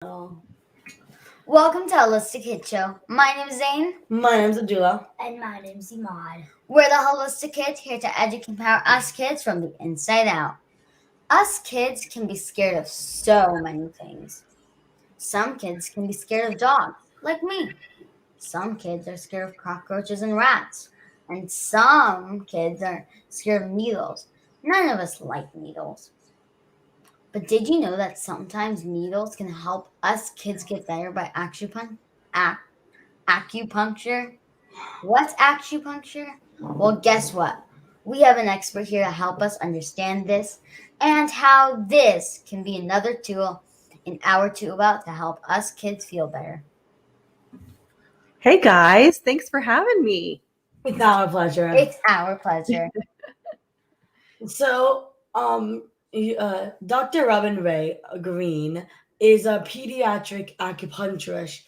Welcome to Holistic Kid Show. My name is Zane. My name's Abdullah. And my name's Imad. We're the Holistic Kids here to educate and empower us kids from the inside out. Us kids can be scared of so many things. Some kids can be scared of dogs, like me. Some kids are scared of cockroaches and rats. And some kids are scared of needles. None of us like needles. But did you know that sometimes needles can help us kids get better by acupuncture? What's acupuncture? Well, guess what? We have an expert here to help us understand this and how this can be another tool in our tool belt to help us kids feel better. Hey guys, thanks for having me. It's our pleasure. It's our pleasure. So, Dr. Robin Ray Green is a pediatric acupuncturist,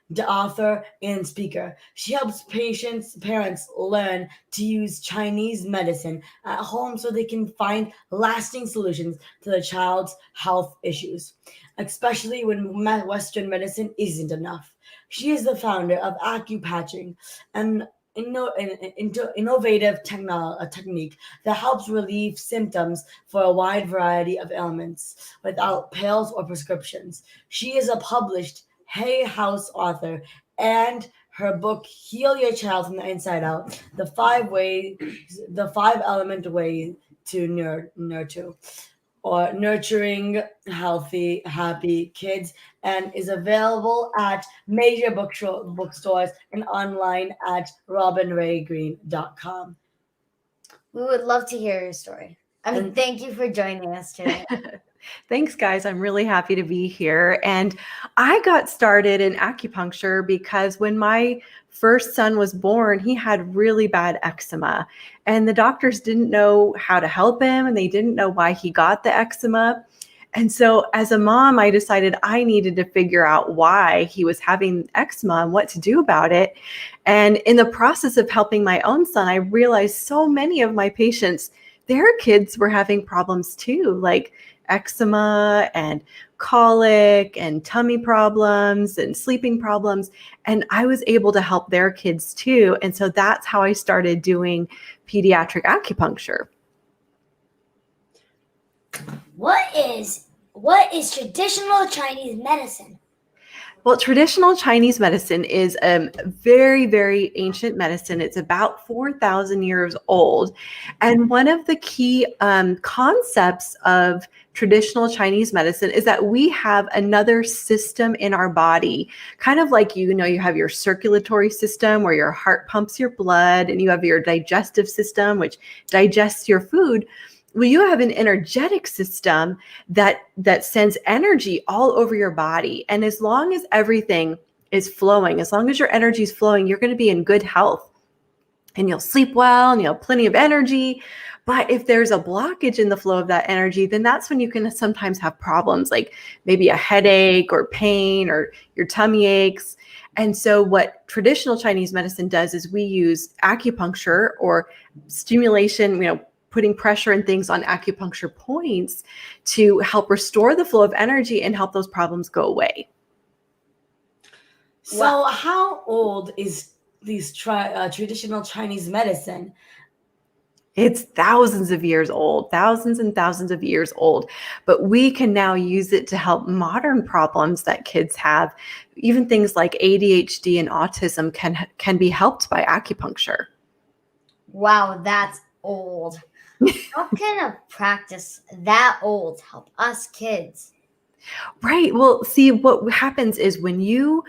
the author and speaker. She helps parents learn to use Chinese medicine at home so they can find lasting solutions to their child's health issues, especially when Western medicine isn't enough. She is the founder of AcuPatching, an innovative technique that helps relieve symptoms for a wide variety of ailments without pills or prescriptions. She is a published HayHouse author, and her book "Heal Your Child from the Inside Out: the 5-element way to nurturing healthy, happy kids, and is available at major bookstores and online at robinraygreen.com. We would love to hear your story. Thank you for joining us today. Thanks, guys. I'm really happy to be here. And I got started in acupuncture because when my first son was born, he had really bad eczema. And the doctors didn't know how to help him, and they didn't know why he got the eczema. And so as a mom, I decided I needed to figure out why he was having eczema and what to do about it. And in the process of helping my own son, I realized so many of my patients, their kids were having problems too, like eczema and colic and tummy problems and sleeping problems. And I was able to help their kids too. And so that's how I started doing pediatric acupuncture. What is traditional Chinese medicine? Well, traditional Chinese medicine is a very, very ancient medicine. It's about 4,000 years old. And one of the key concepts of traditional Chinese medicine is that we have another system in our body, kind of like, you have your circulatory system where your heart pumps your blood, and you have your digestive system, which digests your food. Well, you have an energetic system that sends energy all over your body. And as long as everything is flowing, as long as your energy is flowing, you're going to be in good health. And you'll sleep well, and you'll have plenty of energy. But if there's a blockage in the flow of that energy, then that's when you can sometimes have problems, like maybe a headache or pain or your tummy aches. And so what traditional Chinese medicine does is we use acupuncture or stimulation, putting pressure and things on acupuncture points to help restore the flow of energy and help those problems go away. So how old is these traditional Chinese medicine? It's thousands of years old, thousands and thousands of years old. But we can now use it to help modern problems that kids have. Even things like ADHD and autism can be helped by acupuncture. Wow, that's old. How can a practice that old help us kids? Right. Well, see, what happens is when you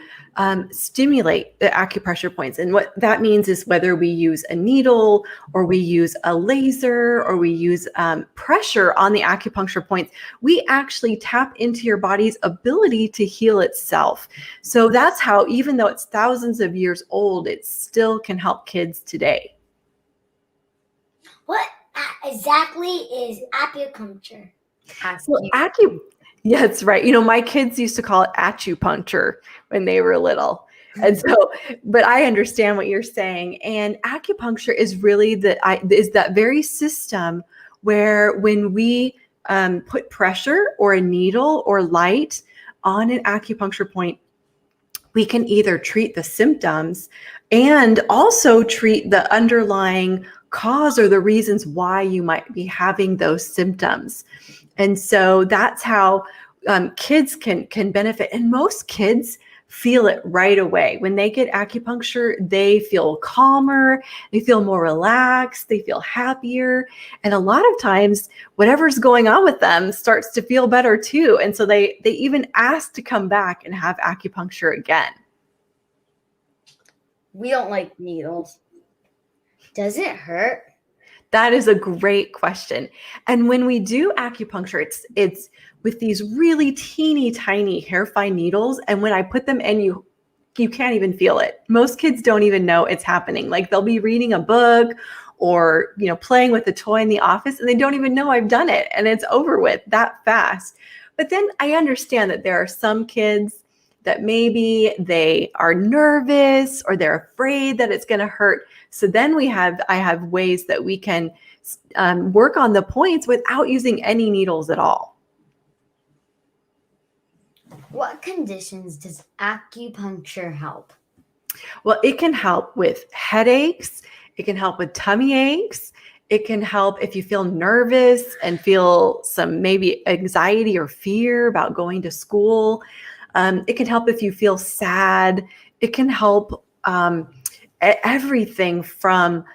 stimulate the acupressure points, and what that means is whether we use a needle or we use a laser or we use pressure on the acupuncture points, we actually tap into your body's ability to heal itself. So that's how, even though it's thousands of years old, it still can help kids today. What exactly is acupuncture? Well, yeah, that's right. My kids used to call it acupuncture when they were little. And so, but I understand what you're saying. And acupuncture is really that very system where when we put pressure or a needle or light on an acupuncture point, we can either treat the symptoms and also treat the underlying cause or the reasons why you might be having those symptoms. And so that's how kids can benefit. And most kids feel it right away. When they get acupuncture, they feel calmer, they feel more relaxed, they feel happier. And a lot of times, whatever's going on with them starts to feel better too. And so they even ask to come back and have acupuncture again. We don't like needles. Does it hurt? That is a great question. And when we do acupuncture, it's with these really teeny tiny hair fine needles. And when I put them in, you can't even feel it. Most kids don't even know it's happening. Like they'll be reading a book or, playing with a toy in the office and they don't even know I've done it. And it's over with that fast. But then I understand that there are some kids that maybe they are nervous or they're afraid that it's going to hurt. So then I have ways that we can work on the points without using any needles at all. What conditions does acupuncture help? Well, it can help with headaches. It can help with tummy aches. It can help if you feel nervous and feel some maybe anxiety or fear about going to school. It can help if you feel sad. It can help everything from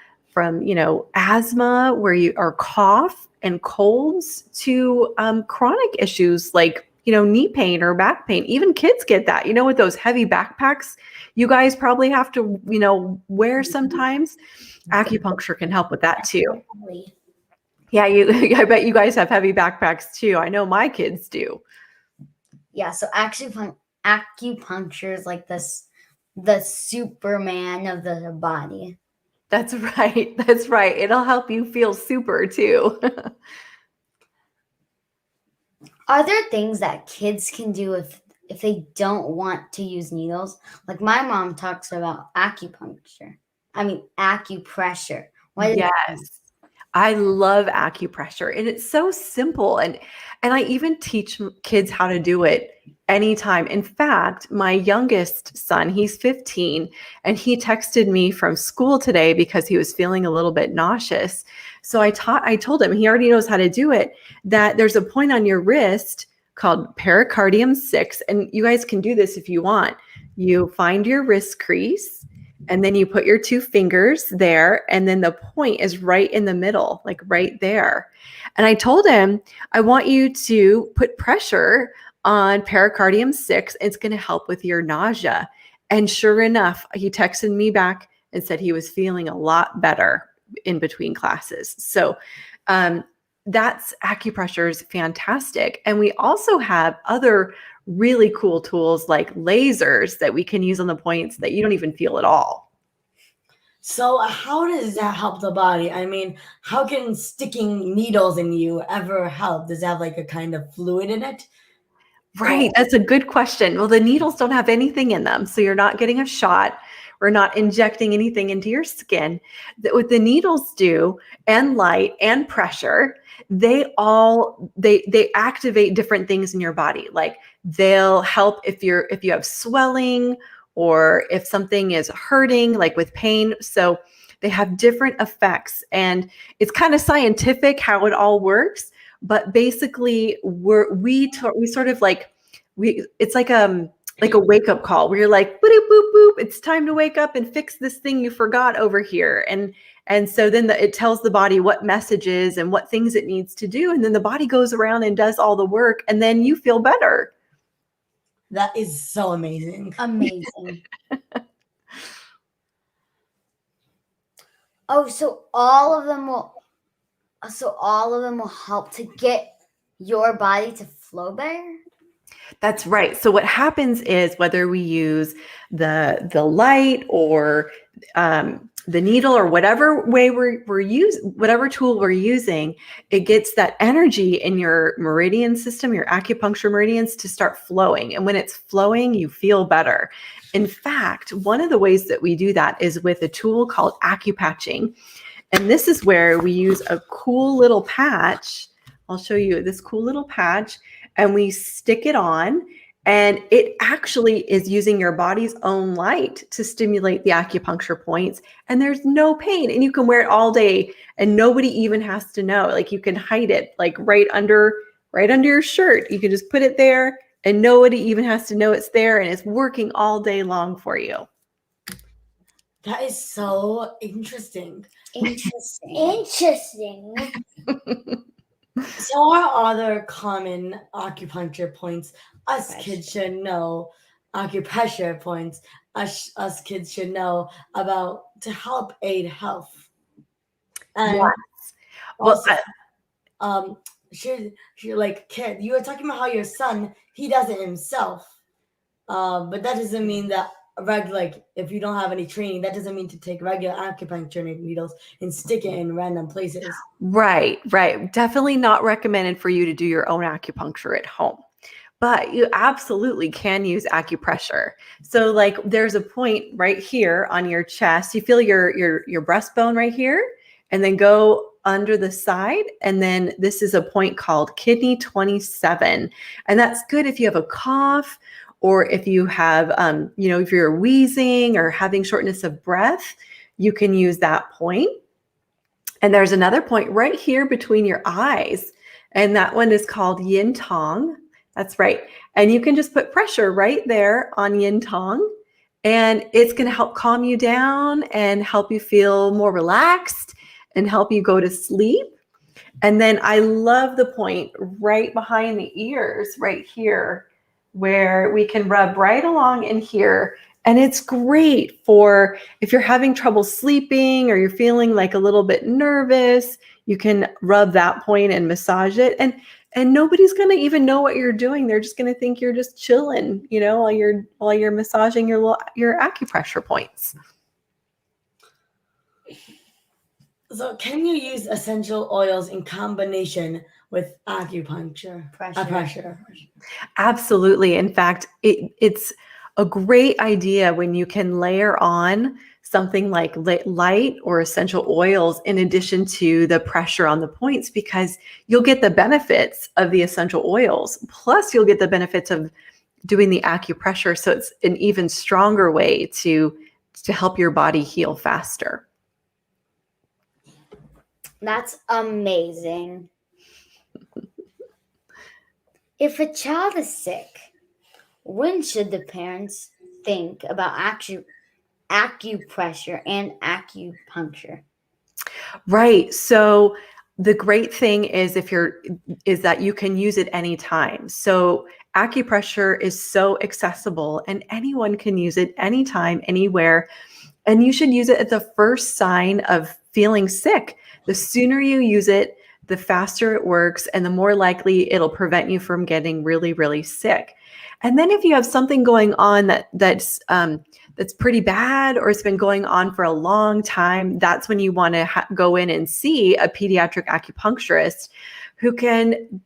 asthma or cough and colds to chronic issues like knee pain or back pain. Even kids get that, with those heavy backpacks you guys probably have to wear sometimes. Acupuncture can help with that too. Yeah, I bet you guys have heavy backpacks too. I know my kids do. Yeah, so acupuncture is like the Superman of the body. That's right. That's right. It'll help you feel super too. Are there things that kids can do if they don't want to use needles? Like my mom talks about acupressure. Yes. I love acupressure and it's so simple. And I even teach kids how to do it anytime. In fact, my youngest son, he's 15, and he texted me from school today because he was feeling a little bit nauseous. So I told him, he already knows how to do it, that there's a point on your wrist called pericardium 6. And you guys can do this if you want. You find your wrist crease and then you put your 2 fingers there. And then the point is right in the middle, like right there. And I told him, I want you to put pressure on pericardium 6. It's going to help with your nausea. And sure enough, he texted me back and said he was feeling a lot better in between classes. So that's acupressure is fantastic. And we also have other really cool tools like lasers that we can use on the points that you don't even feel at all. So how does that help the body? I mean, how can sticking needles in you ever help? Does it have like a kind of fluid in it? Right. That's a good question. Well, the needles don't have anything in them. So you're not getting a shot. We're not injecting anything into your skin. What the needles do, and light and pressure, they activate different things in your body. Like they'll help if you have swelling or if something is hurting, like with pain. So they have different effects, and it's kind of scientific how it all works. But basically, it's like a wake up call where you're like, boop, boop, boop, it's time to wake up and fix this thing you forgot over here. And so then it tells the body what messages and what things it needs to do. And then the body goes around and does all the work, and then you feel better. That is so amazing. Amazing. So all of them will help to get your body to flow better? That's right. So what happens is whether we use the light or the needle or whatever way whatever tool we're using, it gets that energy in your meridian system, your acupuncture meridians, to start flowing. And when it's flowing, you feel better. In fact, one of the ways that we do that is with a tool called AcuPatching. And this is where we use a cool little patch. I'll show you this cool little patch, and we stick it on, And it actually is using your body's own light to stimulate the acupuncture points. And there's no pain. And you can wear it all day and nobody even has to know. Like you can hide it like right under your shirt. You can just put it there and nobody even has to know it's there. And it's working all day long for you. That is so interesting. Interesting. So our other common acupuncture points us Acupressure. kids should know, acupressure points us kids should know about to help aid health. And Yes. Well, also, should like kid, you were talking about how your son, he does it himself. But that doesn't mean that like if you don't have any training, that doesn't mean to take regular acupuncture needles and stick it in random places. right. Definitely not recommended for you to do your own acupuncture at home. But you absolutely can use acupressure. So like there's a point right here on your chest. You feel your breastbone right here, and then go under the side. And then this is a point called kidney 27. And that's good if you have a cough or if you have, if you're wheezing or having shortness of breath, you can use that point. And there's another point right here between your eyes. And that one is called yin tong. That's right. And you can just put pressure right there on yin tong. And it's going to help calm you down and help you feel more relaxed and help you go to sleep. And then I love the point right behind the ears right here where we can rub right along in here. And it's great for if you're having trouble sleeping or you're feeling like a little bit nervous, you can rub that point and massage it. And nobody's going to even know what you're doing. They're just going to think you're just chilling, while you're massaging your acupressure points. So can you use essential oils in combination with acupuncture? Pressure. Absolutely. In fact, it's a great idea when you can layer on something like light or essential oils in addition to the pressure on the points, because you'll get the benefits of the essential oils. Plus, you'll get the benefits of doing the acupressure. So it's an even stronger way to help your body heal faster. That's amazing. If a child is sick, when should the parents think about acupressure and acupuncture? Right. So the great thing is that you can use it anytime. So acupressure is so accessible and anyone can use it anytime, anywhere. And you should use it at the first sign of feeling sick. The sooner you use it, the faster it works and the more likely it'll prevent you from getting really, really sick. And then if you have something going on that's pretty bad or it's been going on for a long time, that's when you want to go in and see a pediatric acupuncturist who can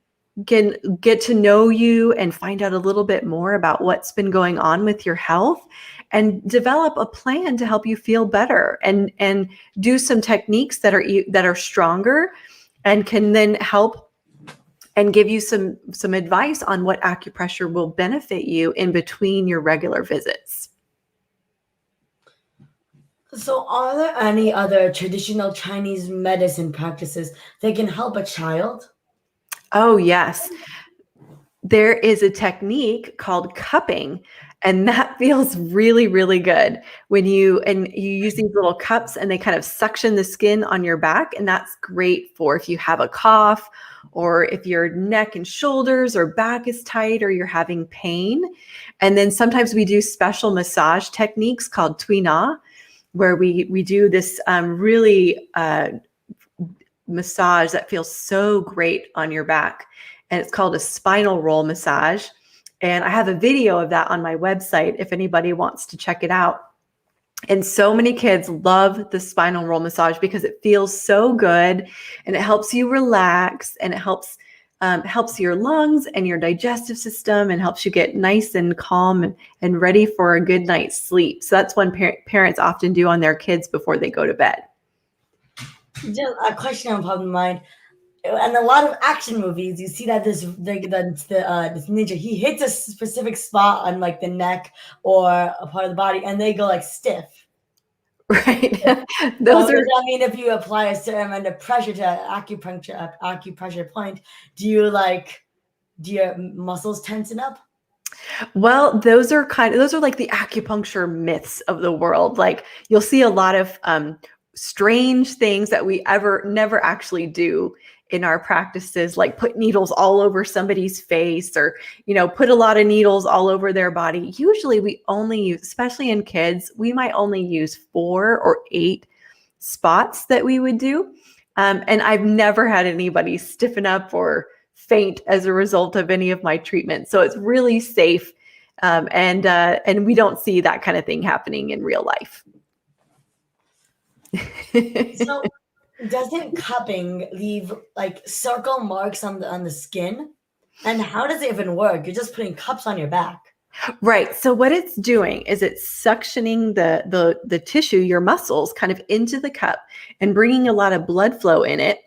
get to know you and find out a little bit more about what's been going on with your health and develop a plan to help you feel better and do some techniques that are stronger and can then help and give you some advice on what acupressure will benefit you in between your regular visits. So are there any other traditional Chinese medicine practices that can help a child? Oh, yes. There is a technique called cupping, and that feels really, really good when you use these little cups and they kind of suction the skin on your back. And that's great for if you have a cough or if your neck and shoulders or back is tight or you're having pain. And then sometimes we do special massage techniques called Tui Na, where we do this really massage that feels so great on your back. And it's called a spinal roll massage. And I have a video of that on my website if anybody wants to check it out. And so many kids love the spinal roll massage because it feels so good and it helps you relax and it helps your lungs and your digestive system and helps you get nice and calm and ready for a good night's sleep. So that's one parents often do on their kids before they go to bed. Just a question on top of mind. in a lot of action movies, you see that this ninja, he hits a specific spot on like the neck or a part of the body, and they go like stiff. Right. So Those does are that mean if you apply a certain amount of pressure to acupressure point, do your muscles tension up? Well, those are like the acupuncture myths of the world. Like you'll see a lot of strange things that we never actually do in our practices, like put needles all over somebody's face or, put a lot of needles all over their body. Usually we only use, especially in kids, we might only use 4 or 8 spots that we would do. And I've never had anybody stiffen up or faint as a result of any of my treatments. So it's really safe. And we don't see that kind of thing happening in real life. So doesn't cupping leave like circle marks on the skin? And how does it even work? You're just putting cups on your back. Right. So what it's doing is it's suctioning the tissue, your muscles, kind of into the cup and bringing a lot of blood flow in it.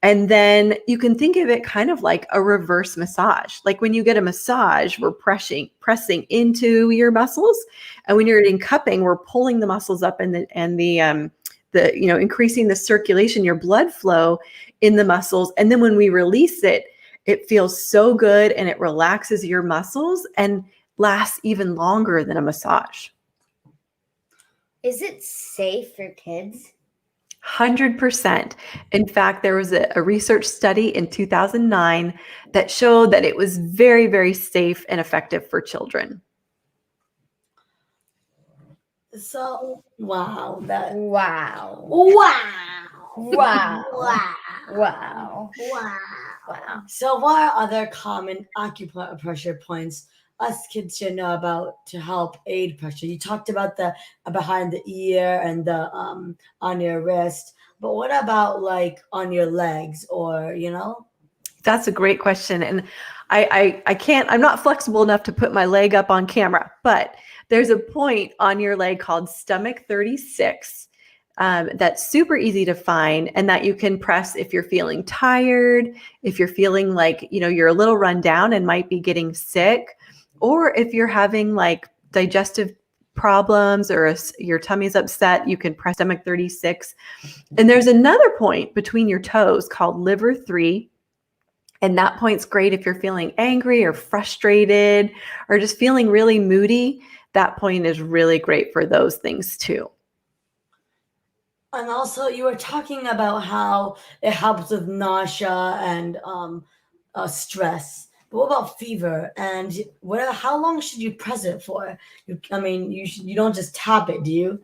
And then you can think of it kind of like a reverse massage. Like when you get a massage, we're pressing into your muscles, and when you're in cupping, we're pulling the muscles up and increasing the circulation, your blood flow in the muscles. And then when we release it, it feels so good and it relaxes your muscles and lasts even longer than a massage. Is it safe for kids? 100%. In fact, there was a research study in 2009 that showed that it was very, very safe and effective for children. So, wow. Wow. Wow. Wow. Wow. Wow. Wow. Wow. So what are other common acupressure points us kids should know about to help aid pressure? You talked about the behind the ear and the on your wrist, but what about like on your legs or That's a great question. And I'm not flexible enough to put my leg up on camera, but there's a point on your leg called stomach 36 that's super easy to find and that you can press if you're feeling tired, if you're feeling like, you're a little run down and might be getting sick, or if you're having like digestive problems or your tummy's upset, you can press stomach 36. And there's another point between your toes called liver 3. And that point's great if you're feeling angry or frustrated or just feeling really moody. That point is really great for those things too. And also, you were talking about how it helps with nausea and stress. But what about fever? And how long should you press it for? You don't just tap it, do you?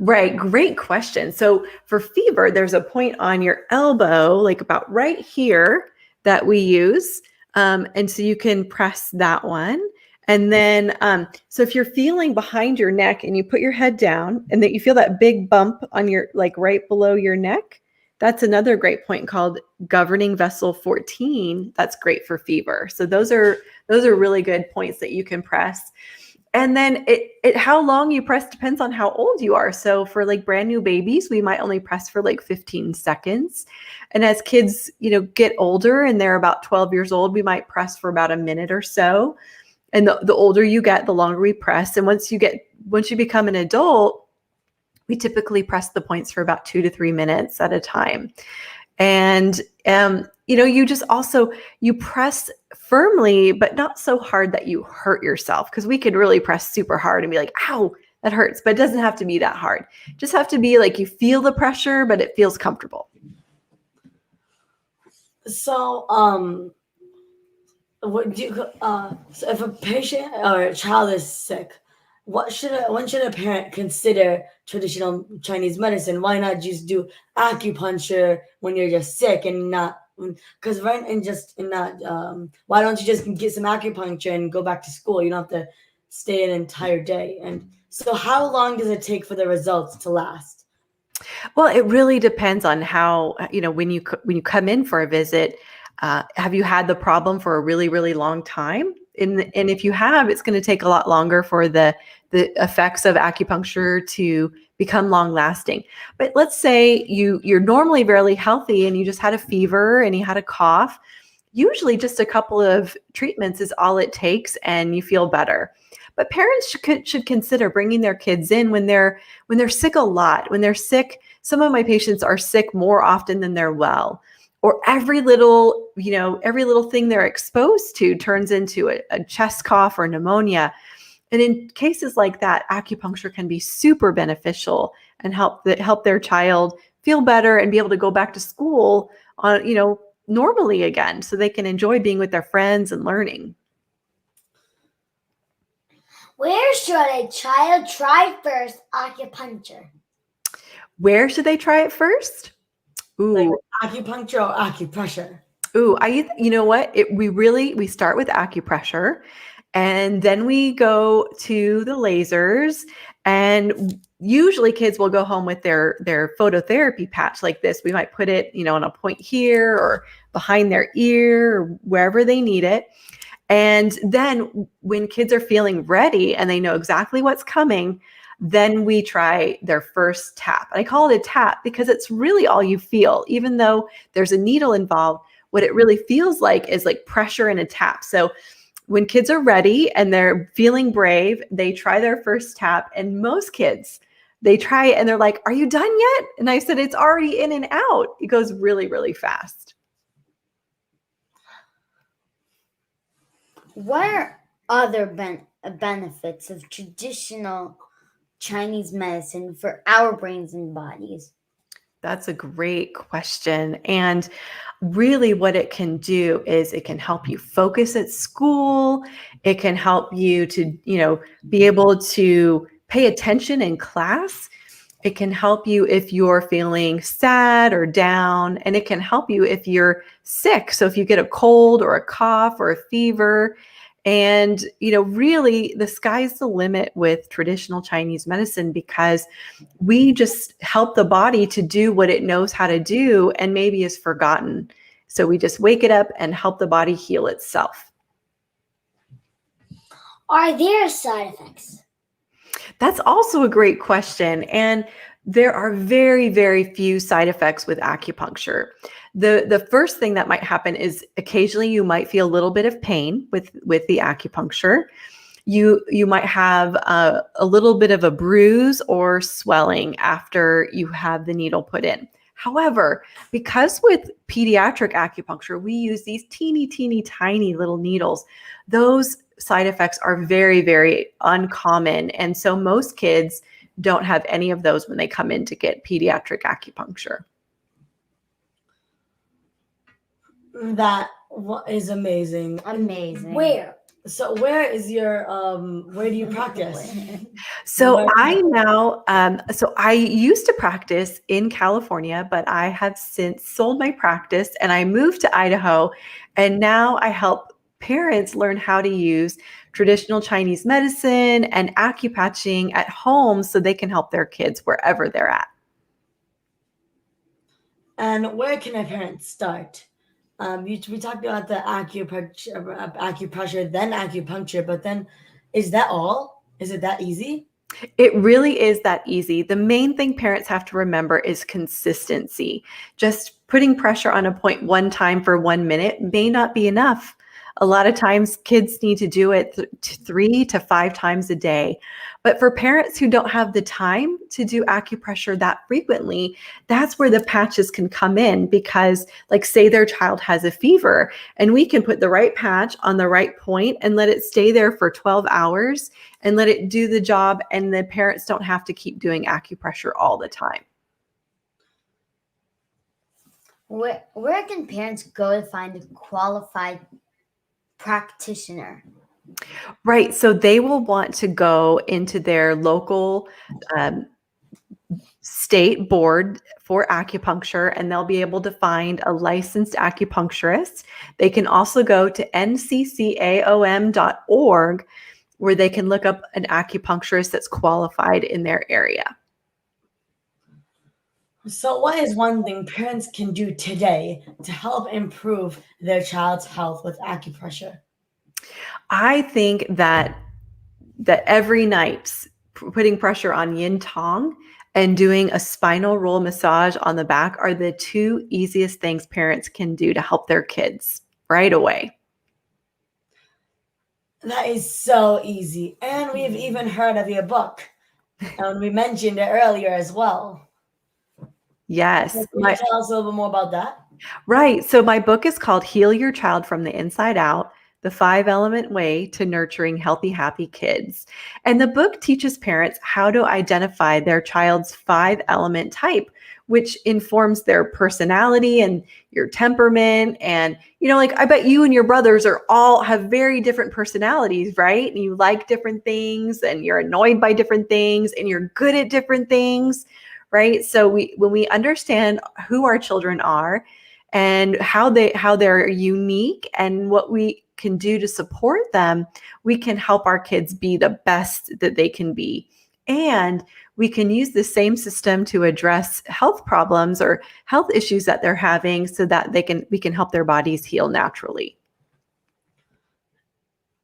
Right. Great question. So for fever, there's a point on your elbow, like about right here, that we use. And so you can press that one. And then, so if you're feeling behind your neck and you put your head down and that you feel that big bump on your, like right below your neck, that's another great point called governing vessel 14. That's great for fever. So those are really good points that you can press. And then how long you press depends on how old you are. So for like brand new babies, we might only press for like 15 seconds. And as kids, get older and they're about 12 years old, we might press for about a minute or so. And the older you get, the longer we press. And once you become an adult, we typically press the points for about 2 to 3 minutes at a time. And, you press firmly, but not so hard that you hurt yourself. Because we could really press super hard and be like, ow, that hurts. But it doesn't have to be that hard. Just have to be like you feel the pressure, but it feels comfortable. So, so if a patient or a child is sick, when should a parent consider traditional Chinese medicine? Why not just do acupuncture when you're just sick and not? Because why don't you just get some acupuncture and go back to school? You don't have to stay an entire day. And so, how long does it take for the results to last? Well, it really depends on how when you come in for a visit. Have you had the problem for a really, really long time? and if you have, it's going to take a lot longer for the effects of acupuncture to become long lasting. But let's say you're normally very healthy and you just had a fever and you had a cough. Usually just a couple of treatments is all it takes and you feel better. But parents should consider bringing their kids in when they're sick a lot. When they're sick, some of my patients are sick more often than they're well, or every little thing they're exposed to turns into a chest cough or pneumonia. And in cases like that, acupuncture can be super beneficial and help their child feel better and be able to go back to school on, normally again, so they can enjoy being with their friends and learning. Where should a child try first acupuncture? Where should they try it first? Ooh. Like acupuncture or acupressure? Ooh, you know what? We start with acupressure, and then we go to the lasers, and usually kids will go home with their phototherapy patch like this. We might put it, on a point here or behind their ear or wherever they need it. And then when kids are feeling ready and they know exactly what's coming, then we try their first tap. And I call it a tap because it's really all you feel. Even though there's a needle involved, what it really feels like is like pressure and a tap. So when kids are ready and they're feeling brave, they try their first tap. And most kids, they try it and they're like, "Are you done yet?" And I said, "It's already in and out." It goes really, really fast. What are other benefits of traditional Chinese medicine for our brains and bodies? That's a great question. And really what it can do is it can help you focus at school. It can help you to, be able to pay attention in class. It can help you if you're feeling sad or down, and it can help you if you're sick. So if you get a cold or a cough or a fever, and, really the sky's the limit with traditional Chinese medicine because we just help the body to do what it knows how to do and maybe is forgotten. So we just wake it up and help the body heal itself. Are there side effects? That's also a great question. And there are very, very few side effects with acupuncture. The first thing that might happen is occasionally you might feel a little bit of pain with the acupuncture. You might have a little bit of a bruise or swelling after you have the needle put in. However, because with pediatric acupuncture, we use these teeny, teeny, tiny little needles, those side effects are very, very uncommon. And so most kids don't have any of those when they come in to get pediatric acupuncture. That is amazing. Amazing. Where? So where is your where do you practice? So I used to practice in California, but I have since sold my practice and I moved to Idaho, and now I help parents learn how to use traditional Chinese medicine and AcuPatching at home so they can help their kids wherever they're at. And where can a parent start? We talked about the acupressure, then acupuncture, but then is that all? Is it that easy? It really is that easy. The main thing parents have to remember is consistency. Just putting pressure on a point one time for 1 minute may not be enough. A lot of times kids need to do it 3 to 5 times a day. But for parents who don't have the time to do acupressure that frequently, that's where the patches can come in because, like, say their child has a fever and we can put the right patch on the right point and let it stay there for 12 hours and let it do the job, and the parents don't have to keep doing acupressure all the time. Where can parents go to find a qualified practitioner? Right. So they will want to go into their local state board for acupuncture, and they'll be able to find a licensed acupuncturist. They can also go to nccaom.org where they can look up an acupuncturist that's qualified in their area. So what is one thing parents can do today to help improve their child's health with acupressure? I think that every night putting pressure on yin tong and doing a spinal roll massage on the back are the two easiest things parents can do to help their kids right away. That is so easy. And we've even heard of your book. And we mentioned it earlier as well. Yes. So can you tell us a little bit more about that? Right. So my book is called Heal Your Child from the Inside Out, the 5-element way to nurturing healthy, happy kids. And the book teaches parents how to identify their child's 5-element type, which informs their personality and your temperament. And, like I bet you and your brothers have very different personalities, right? And you like different things and you're annoyed by different things and you're good at different things, right? So when we understand who our children are, and how they're unique and what we can do to support them, we can help our kids be the best that they can be. And we can use the same system to address health problems or health issues that they're having so that we can help their bodies heal naturally.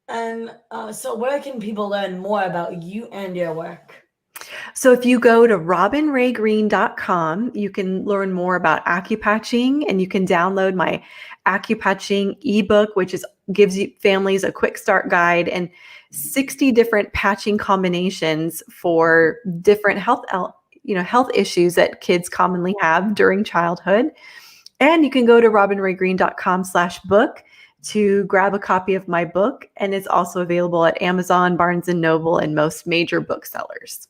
And so where can people learn more about you and your work? So if you go to robinraygreen.com, you can learn more about AcuPatching, and you can download my AcuPatching ebook, which gives you families a quick start guide and 60 different patching combinations for different health issues that kids commonly have during childhood. And you can go to robinraygreen.com/book to grab a copy of my book, and it's also available at Amazon, Barnes & Noble, and most major booksellers.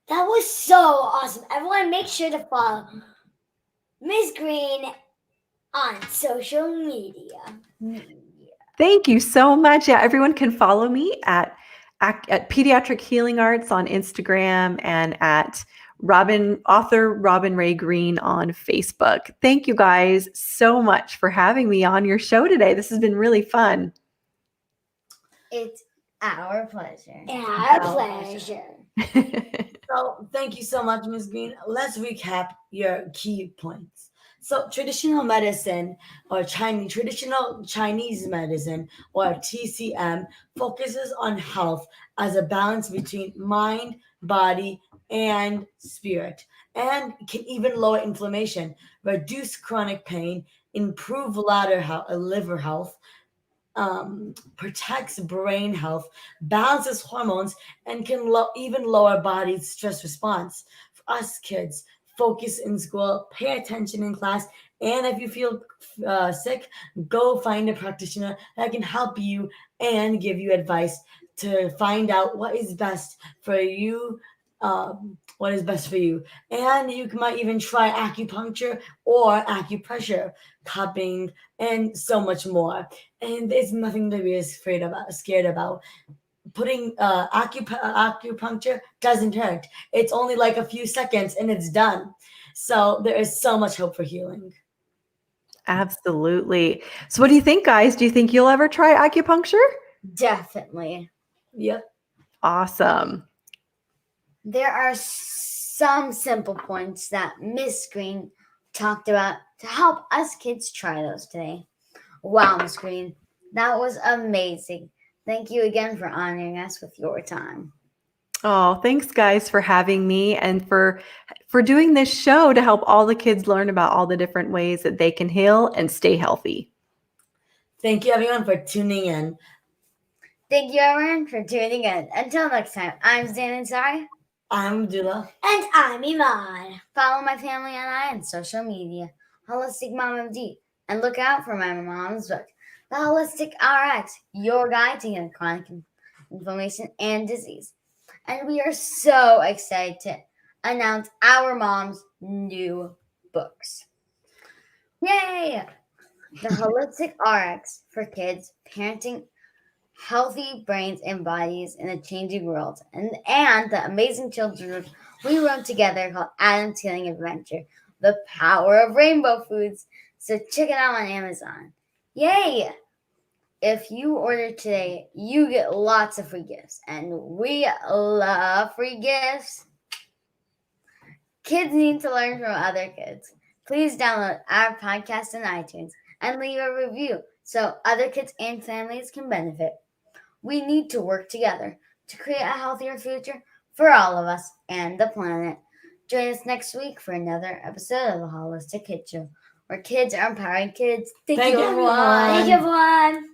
That was so awesome. Everyone, make sure to follow Ms. Green on social media. Thank you so much. Yeah, everyone can follow me at Pediatric Healing Arts on Instagram and at author Robin Ray Green on Facebook. Thank you guys so much for having me on your show today. This has been really fun. It's our pleasure. Our pleasure. So thank you so much, Ms. Green. Let's recap your key points. So traditional medicine or traditional Chinese medicine or TCM focuses on health as a balance between mind, body, and spirit, and can even lower inflammation, reduce chronic pain, improve liver health, protects brain health, balances hormones, and can even lower body's stress response. For us kids, focus in school, pay attention in class, and if you feel sick, go find a practitioner that can help you and give you advice to find out what is best for you. And you might even try acupuncture or acupressure, cupping, and so much more. And there's nothing to be scared about. Putting acupuncture doesn't hurt. It's only like a few seconds and it's done. So there is so much hope for healing. Absolutely. So what do you think, guys? Do you think you'll ever try acupuncture? Definitely. Yep. Awesome. There are some simple points that Miss Green talked about to help us kids try those today. Wow, Miss Green, that was amazing. Thank you again for honoring us with your time. Oh, thanks guys for having me and for doing this show to help all the kids learn about all the different ways that they can heal and stay healthy. Thank you everyone for tuning in. Thank you everyone for tuning in. Until next time, I'm Zan and Sai. I'm Dula. And I'm Iman. Follow my family and I on social media, Holistic Mom MD, and look out for my mom's book, The Holistic RX, Your Guide to Healing Chronic Inflammation and Disease. And we are so excited to announce our mom's new books. Yay! The Holistic RX for Kids, Parenting Healthy Brains and Bodies in a Changing World, and the amazing children's book we wrote together called Adam's Healing Adventure, The Power of Rainbow Foods. So check it out on Amazon. Yay! If you order today, you get lots of free gifts, and we love free gifts. Kids need to learn from other kids. Please download our podcast on iTunes and leave a review so other kids and families can benefit. We need to work together to create a healthier future for all of us and the planet. Join us next week for another episode of the Holistic Kid Show, where kids are empowering kids. Thank Thank you, you, everyone. everyone. Thank you, everyone.